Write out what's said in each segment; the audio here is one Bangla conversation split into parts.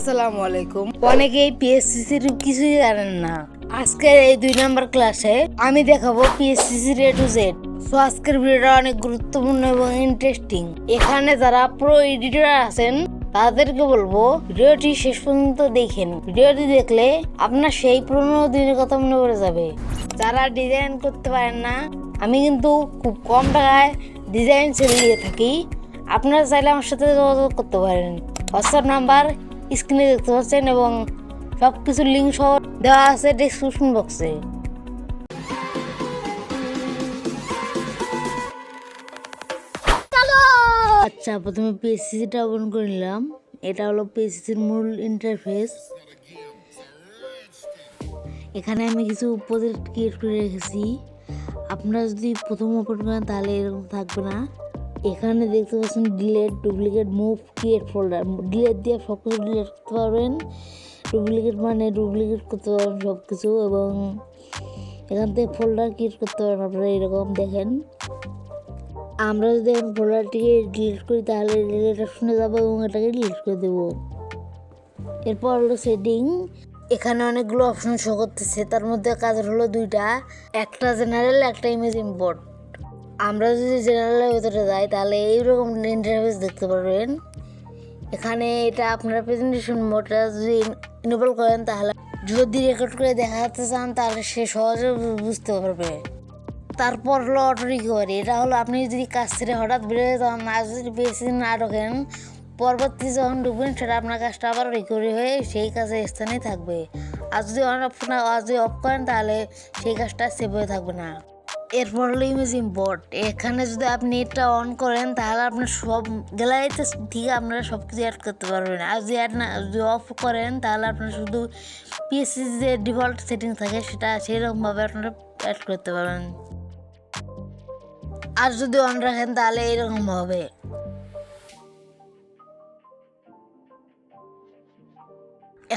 আসসালামু আলাইকুম। অনেকেই পিএসসিসির কিছুই জানেন না। আজকের এই 2 নম্বর ক্লাসে আমি দেখাবো পিএসসিসির A to Z। সো আজকের ভিডিওটা অনেক গুরুত্বপূর্ণ এবং ইন্টারেস্টিং। এখানে যারা প্রো এডিটর আছেন তাদেরকে বলবো ভিডিওটি শেষ পর্যন্ত দেখেন। ভিডিওটি দেখলে আপনার সেই পুরোনো দিনের কথা মনে পড়ে যাবে। যারা ডিজাইন করতে পারেন না, আমি কিন্তু খুব কম টাকায় ডিজাইন ছেড়ে দিয়ে থাকি। আপনারা চাইলে আমার সাথে যোগাযোগ করতে পারেন। হোয়াটসঅ্যাপ নাম্বার স্ক্রিনে দেখতে পাচ্ছেন এবং সব কিছুর লিঙ্ক সহ দেওয়া আছে ডেসক্রিপশন বক্সে। আচ্ছা, প্রথমে পিএসসিটা ওপেন করে নিলাম। এটা হলো পিএসসির মূল ইন্টারফেস। এখানে আমি কিছু প্রজেক্ট ক্রিয়েট করে রেখেছি। আপনারা যদি প্রথম ওপেন করেন তাহলে এরকম থাকবে না। এখানে দেখতে পাচ্ছেন delete, duplicate, move, create folder. Delete দিয়ে সব কিছু ডিলেট করতে পারবেন। ডুপ্লিকেট মানে ডুপ্লিকেট করতে পারবেন সব কিছু, এবং এখান থেকে ফোল্ডার ক্রিয়েট করতে পারেন আপনারা। এরকম দেখেন, আমরা যদি এখন ফোল্ডারটিকে ডিলিট করি তাহলে ডিলেট অপশনে যাবো এবং এটাকে ডিলিট করে দেবো। এরপর হলো সেটিং। এখানে অনেকগুলো অপশন শো করতেছে, তার মধ্যে কাজের হলো 2টা, একটা জেনারেল, একটা ইমেজ ইম্পোর্ট। আমরা যদি জেনারেলের ভিতরে যাই তাহলে এইরকম ইন্টারফেস দেখতে পারবেন। এখানে এটা আপনারা প্রেজেন্টেশন মোডটা যদি ইনেবল করেন তাহলে যদি রেকর্ড করে দেখাতে চান তাহলে সে সহজে বুঝতে পারবে। তারপর হলো অটো রিকভারি। এটা হলো আপনি যদি কাজ ছেড়ে হঠাৎ বেরোয় তখন আজ যদি বেশি না ঢোকেন, পরবর্তী যখন ঢুকবেন সেটা আপনার কাজটা আবার রিকভারি হয়ে সেই কাজের স্থানেই থাকবে। আর যদি অফ করেন তাহলে সেই কাজটা সেভ হয়ে থাকবে না। এরপর হলো ইমেজ ইম্পোর্ট। এখানে যদি আপনি এটা অন করেন তাহলে আপনার সব গ্যালারিতে থেকে আপনারা সব কিছু অ্যাড করতে পারবেন। আর যদি অফ করেন তাহলে আপনারা শুধু পিএসসি যে ডিফল্ট সেটিং থাকে সেটা সেইরকমভাবে আপনারা অ্যাড করতে পারবেন। আর যদি অন রাখেন তাহলে এরকম হবে।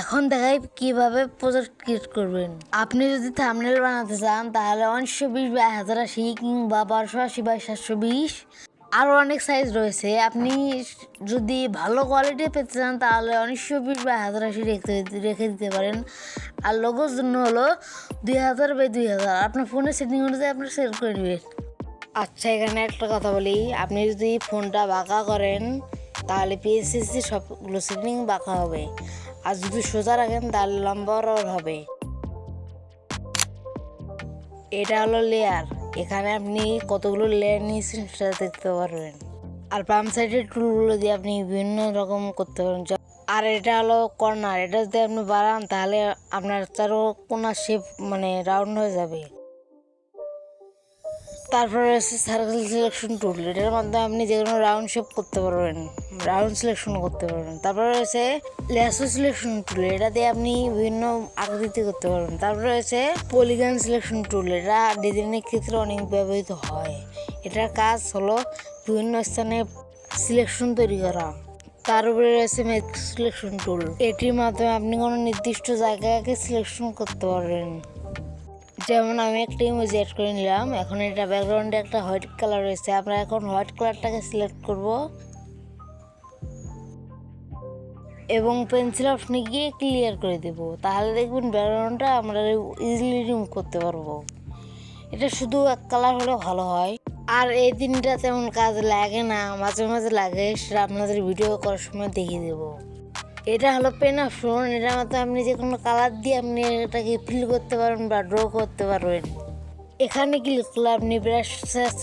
এখন দেখাই কিভাবে প্রজেক্ট ক্রিয়েট করবেন। আপনি যদি থাম্বনেল বানাতে চান তাহলে 1920x1080 কিংবা 1280x720, আরও অনেক সাইজ রয়েছে। আপনি যদি ভালো কোয়ালিটি পেতে চান তাহলে 1920x1080 রেখে দিতে পারেন। আর লোগোর জন্য হলো 2000x2000 আপনার ফোনের সেটিং অনুযায়ী আপনার সেট করে নেবেন। আচ্ছা, এখানে একটা কথা বলি, আপনি যদি ফোনটা বাঁকা করেন তাহলে পিএসসি সবগুলো সেটিং বাঁকা হবে, আর যদি সোজা রাখেন তাহলে লম্বা হবে। এটা হলো লেয়ার। এখানে আপনি কতগুলো লেয়ার নিয়েছেন সেটা দেখতে পারবেন। আর বাম সাইডের টুলগুলো দিয়ে আপনি বিভিন্ন রকম করতে পারেন। আর এটা হলো কর্নার। এটা যদি আপনি বাড়ান তাহলে আপনার চারো কোনা শেপ মানে রাউন্ড হয়ে যাবে। তারপরে রয়েছে সার্কেল সিলেকশন টুল। এটার মাধ্যমে আপনি যে কোনো রাউন্ড শেপ করতে পারবেন, রাউন্ড সিলেকশন করতে পারবেন। তারপরে রয়েছে ল্যাসো সিলেকশন টুল। এটা দিয়ে আপনি বিভিন্ন আকৃতি করতে পারবেন। তারপরে রয়েছে পলিগন সিলেকশন টুল। এটা ডিজাইনের ক্ষেত্রে অনেক ব্যবহৃত হয়। এটার কাজ হলো বিভিন্ন স্থানে সিলেকশন তৈরি করা। তার উপরে রয়েছে ম্যাজিক সিলেকশন টুল। এটির মাধ্যমে আপনি কোনো নির্দিষ্ট জায়গাকে সিলেকশন করতে পারবেন। যেমন আমি একটা ইমেজ অ্যাড করে নিলাম। এখন এটা ব্যাকগ্রাউন্ডে একটা হোয়াইট কালার রয়েছে। আমরা এখন হোয়াইট কালারটাকে সিলেক্ট করব এবং পেন্সিল অপশনে গিয়ে ক্লিয়ার করে দেব। তাহলে দেখবেন ব্যাকগ্রাউন্ডটা আমরা ইজিলি রিমুভ করতে পারবো। এটা শুধু এক কালার হলে ভালো হয়। আর এই দিনটা তেমন কাজ লাগে না, মাঝে মাঝে লাগে, সেটা আপনাদের ভিডিও করার সময় দেখিয়ে দেবো। এটা হলো পেন অপশন। এটার মধ্যে আপনি যে কোনো কালার দিয়ে আপনি এটাকে ফিল করতে পারবেন বা ড্র করতে পারবেন। এখানে ক্লিক করলে আপনি ব্রাশ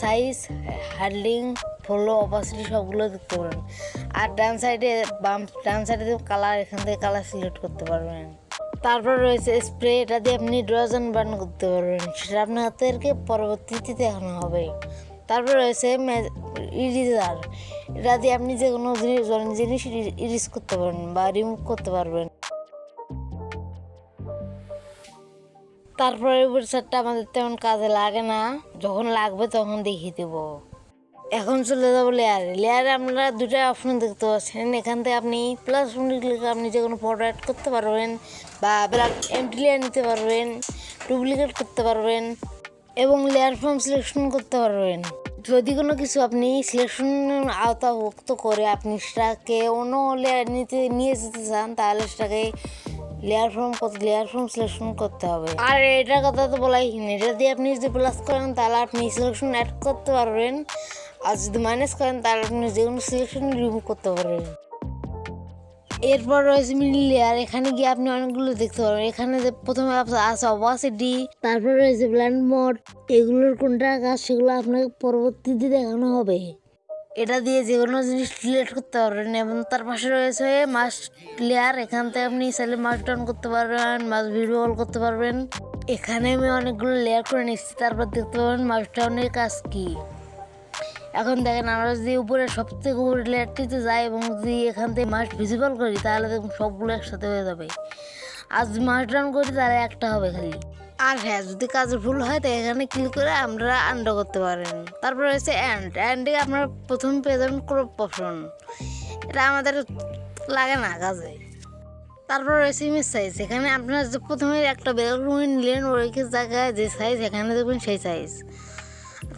সাইজ, হার্ডলিং, ফলো, অপাসিটি সবগুলো দেখতে পারেন। আর ডান সাইডে কালার, এখান থেকে কালার সিলেক্ট করতে পারবেন। তারপর রয়েছে স্প্রে। এটা দিয়ে আপনি ড্রজন বার্ন করতে পারবেন, সেটা আপনার হাতেরকে পরবর্তীতে দেখানো হবে। তারপর রয়েছে ইরেজার। এটা দিয়ে আপনি যে কোনো জিনিস ইরেজ করতে পারবেন বা রিমুভ করতে পারবেন। তারপরে ওয়েবসাইটটা আমাদের তেমন কাজে লাগে না, যখন লাগবে তখন দেখিয়ে দেবো। এখন চলে যাবো লেয়ারে। লেয়ারে আপনারা 2টা অপশন দেখতে পাচ্ছেন। এখান থেকে আপনি প্লাস ক্লিক আপনি যে কোনো ফটো অ্যাড করতে পারবেন বা এমটি লেয়ার নিতে পারবেন, ডুপ্লিকেট করতে পারবেন এবং লেয়ার ফর্ম সিলেকশন করতে পারবেন। যদি কোনো কিছু আপনি সিলেকশন আওতাভুক্ত করে আপনি সেটাকে অন্য লেয়ার নিয়ে যেতে চান, তাহলে সেটাকে লেয়ার ফ্রম সিলেকশন করতে হবে। আর এটার কথা তো বলাই নেই, এটা দিয়ে আপনি যদি প্লাস করেন তাহলে আপনি সিলেকশন অ্যাড করতে পারবেন, আর যদি মাইনাস করেন তাহলে আপনি যে কোনো সিলেকশন রিমুভ করতে পারবেন। এরপর রয়েছে মিডল লেয়ার, এখানে গিয়ে আপনি অনেকগুলো দেখতে পারবেন। এখানে যে প্রথমে আছে অপাসিটি, তারপর রয়েছে ব্লেন্ড মোড। এগুলোর কোনটা কাজ সেগুলো আপনাকে পরবর্তীতে দেখানো হবে। এটা দিয়ে যে কোনো জিনিস ডিলিট করতে পারবেন। এবং তার পাশে রয়েছে মাস্ক লেয়ার, এখান থেকে আপনি চাইলে মাস্ক ডাউন করতে পারবেন, মাস্ক ভিডিও কল করতে পারবেন। এখানে আমি অনেকগুলো লেয়ার করে নিচ্ছি, তারপর দেখতে পারবেন মাস্ক ডাউনের কাজ কী। এখন দেখেন আমরা যদি উপরে সবথেকে উপরে লেয়ারটিতে যাই এবং যদি এখান থেকে মাস্ক ভিজিবল করি তাহলে দেখুন সবগুলো একসাথে হয়ে যাবে। আর যদি মাস্ক ডাউন করি তাহলে একটা হবে খালি। আর হ্যাঁ, যদি কাজের ভুল হয় তো এখানে ক্লিক করে আমরা আন্ডার করতে পারেন। তারপর রয়েছে অ্যান্ডে আপনার প্রথম পেয়ে যাবেন ক্রপ অপশন, এটা আমাদের লাগে না কাজে। তারপর রয়েছে ইমেজ সাইজ, এখানে আপনার যে প্রথমে একটা ব্যাকগ্রাউন্ড নিলেন ওই জায়গায় যে সাইজ এখানে দেখবেন সেই সাইজ।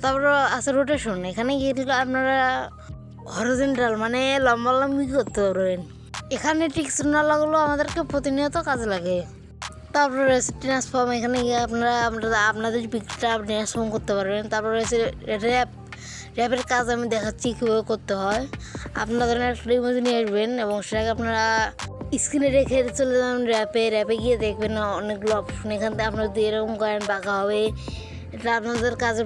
তারপর আছে রোটেশন, এখানে গিয়ে আপনারা হরিজন্টাল মানে লম্বালম্বি করতে পারবেন। এখানে টিক্স নালাগুলো আমাদেরকে প্রতিনিয়ত কাজে লাগে। তারপর রয়েছে ট্রান্সফর্ম, এখানে গিয়ে আপনাদের পিকটা ট্রান্সফর্ম করতে পারবেন। তারপর রয়েছে র্যাপের কাজ আমি দেখাচ্ছি কীভাবে করতে হয়। আপনারা ধরেন একটা ইমেজ নিয়ে আসবেন এবং সেটাকে আপনারা স্ক্রিনে রেখে চলে যাবেন র্যাপে গিয়ে দেখবেন অনেকগুলো অপশন। এখান থেকে আপনারা যদি এরকম করেন বাঁকা হবে, এটা আপনাদের কাজের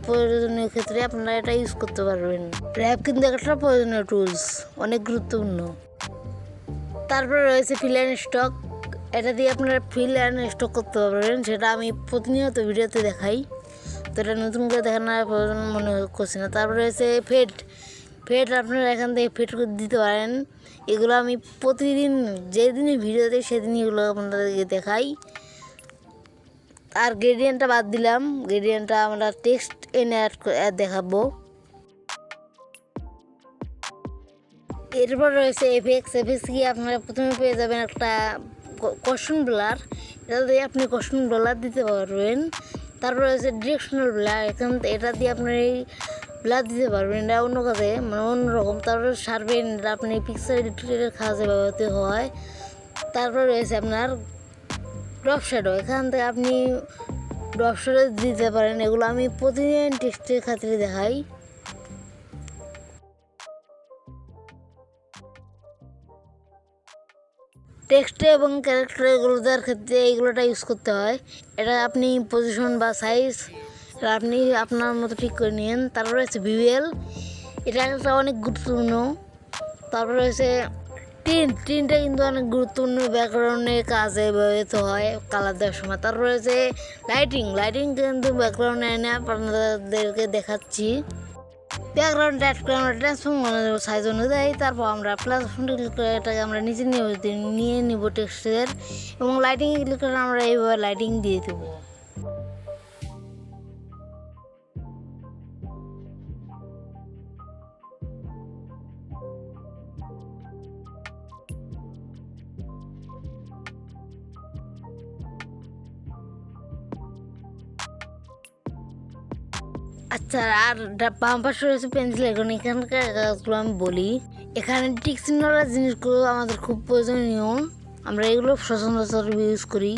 প্রয়োজনীয় ক্ষেত্রে আপনারা এটা ইউজ করতে পারবেন। র্যাপ কিন্তু একটা প্রয়োজনীয় টুলস, অনেক গুরুত্বপূর্ণ। তারপরে রয়েছে ফিল অ্যান্ড স্টক, এটা দিয়ে আপনারা ফিল অ্যান্ড স্টক করতে পারবেন, সেটা আমি প্রতিনিয়ত ভিডিওতে দেখাই, তো এটা নতুন করে দেখানোর প্রয়োজন মনে করছি না। তারপরে রয়েছে ফেড আপনারা এখান থেকে ফেড করে দিতে পারেন। এগুলো আমি প্রতিদিন যেদিনই ভিডিও দিই সেদিনই এগুলো আপনাদেরকে দেখাই। আর গ্রেডিয়েন্টটা বাদ দিলাম, গ্রেডিয়েন্টটা আমরা টেক্সট এনে অ্যাড দেখাবো। এরপর রয়েছে এফএক্স গিয়ে আপনারা প্রথমে পেয়ে যাবেন একটা কোশ্চেন ব্লার, এটা দিয়ে আপনি কোশ্চেন ব্লার দিতে পারবেন। তারপর রয়েছে ডিরেকশনাল ব্লার, এটা দিয়ে আপনার এই ব্লার দিতে পারবেন, এটা অন্য কাজে মানে অন্যরকম। তারপরে শার্পেন, এটা আপনি পিকচার এডিটের কাজে ব্যবহৃত হয়। তারপর রয়েছে আপনার ড্রপ শ্যাডো, এখান থেকে আপনি ড্রপ শ্যাডো দিতে পারেন। এগুলো আমি প্রতিদিন টেক্সটের খাতিরে দেখাই। টেক্সটে এবং ক্যারেক্টার এগুলো দেওয়ার ক্ষেত্রে এইগুলোটা ইউজ করতে হয়। এটা আপনি পজিশন বা সাইজ আপনি আপনার মতো ঠিক করে নিন। তারপরে রয়েছে ভিভিএল, এটা একটা অনেক গুরুত্বপূর্ণ। তারপরে রয়েছে টিনটা কিন্তু অনেক গুরুত্বপূর্ণ ব্যাকগ্রাউন্ডের কাজে ব্যবহৃত হয় কালার দেওয়ার সময়। তারপর রয়েছে লাইটিং কিন্তু ব্যাকগ্রাউন্ডে এনে আপনাদেরকে দেখাচ্ছি। ব্যাকগ্রাউন্ড অ্যাড করে আমরা ট্রান্সফর্ম সাইজ অনুযায়ী, তারপর আমরা প্লাস অপশনটা ক্লিক করে এটাকে আমরা নিচে নিয়ে নিব টেক্সটের, এবং লাইটিংয়ে ক্লিক করে আমরা এইভাবে লাইটিং দিয়ে দেবো। আচ্ছা, আর বাম পাশে রয়েছে পেন্সিল আইকন, এখানকার কাজগুলো আমি বলি। এখানে টিক চিহ্নরা জিনিসগুলো আমাদের খুব প্রয়োজনীয়, আমরা এগুলো সচরাচর ইউজ করি।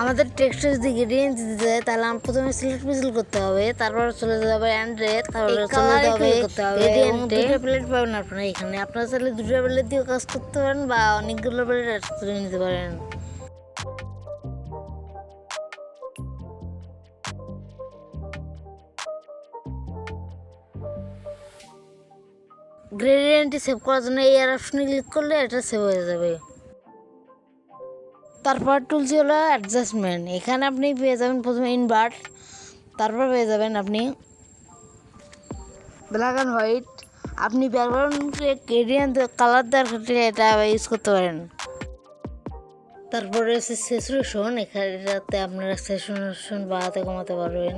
আমাদের টেক্সটে যদি গ্রেডিয়েন্ট দিতে যায় তাহলে আমরা প্রথমে সিলেক্ট পেন্সিল করতে হবে, তারপর চলে যেতে হবে অ্যান্ড্রে, তারপরে চলে যেতে হবে গ্রেডিয়েন্টে। দুটো প্লেট পাবেন আপনারা এখানে, আপনারা চাইলে দুটো প্লেট দিয়েও কাজ করতে পারেন বা অনেকগুলো প্লেট অ্যাড করে নিতে পারেন। গ্রেডিয়েন্টটি সেভ করার জন্য এই অপশনে ক্লিক করলে এটা সেভ হয়ে যাবে। তারপর টুলস হলো অ্যাডজাস্টমেন্ট, এখানে আপনি পেয়ে যাবেন প্রথমে ইনভার্ট, তারপর পেয়ে যাবেন আপনি ব্ল্যাক অ্যান্ড হোয়াইট। আপনি ব্যাকগ্রাউন্ডে গ্রেডিয়েন্ট কালার দেওয়ার ক্ষেত্রে এটা ইউজ করতে পারেন। তারপর রয়েছে স্যাচুরেশন, এখানে আপনারা স্যাচুরেশন বাড়াতে কমাতে পারবেন।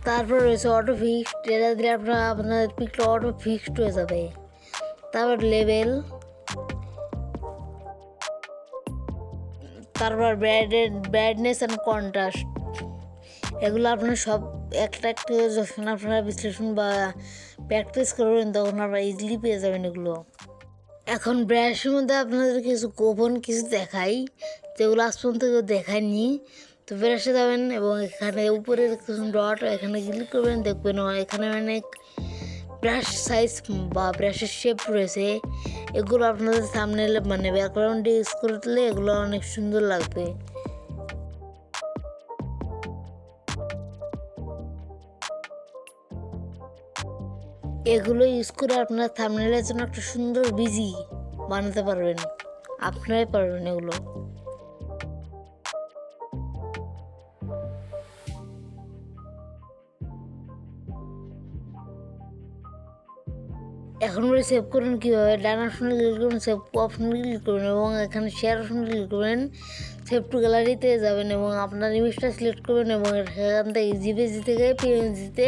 তারপর রয়েছে অটো ফিক্সড, এটা দিলে আপনাদের পিকটা অটো ফিক্সড হয়ে যাবে। তারপর লেভেল, তারপর ব্রাইটনেস অ্যান্ড কন্ট্রাস্ট, এগুলো আপনার সব একটা একটা যখন আপনারা বিশ্লেষণ বা প্র্যাকটিস করবেন তখন আপনারা ইজিলি পেয়ে যাবেন এগুলো। এখন ব্রাশের মধ্যে আপনাদের কিছু গোপন কিছু দেখাই, যেগুলো আজ পর্যন্ত কেউ দেখায়নি। তো ব্রাশে যাবেন এবং এখানে উপরে কিছু ডট, এখানে ক্লিক করবেন, দেখবেন এখানে অনেক ব্রাশ সাইজ বা ব্রাশের শেপ রয়েছে। এগুলো আপনাদের সামনে মানে ব্যাকগ্রাউন্ডে ইউজ করলে এগুলো অনেক সুন্দর লাগবে। এগুলো ইউজ করে আপনার থাম্বনেইলের জন্য একটা সুন্দর বিজি বানাতে পারবেন, আপনারাই পারবেন এগুলো। এখন বলে সেভ করুন কীভাবে, ডান অপশনে ক্লিক করুন, সেভ অপশনে ক্লিক করবেন এবং এখানে শেয়ার অপশনে ক্লিক করবেন, সেভ টু গ্যালারিতে যাবেন এবং আপনার ইমেজটা সিলেক্ট করবেন এবং এখান থেকে জিপিজি থেকে পিএনজিতে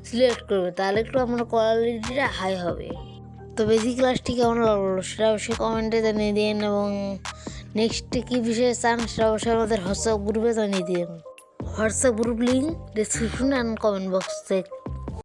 সিলেক্ট করবেন, তাহলে একটু আপনার কোয়ালিটিটা হাই হবে। তো বেসিক ক্লাসটি কেমন লাগলো সেটা অবশ্যই কমেন্টে জানিয়ে দিন এবং নেক্সট কী বিষয়ে চান সেটা অবশ্যই আমাদের হোয়াটসঅ্যাপ গ্রুপে জানিয়ে দিন। WhatsApp group link description and comment বক্সে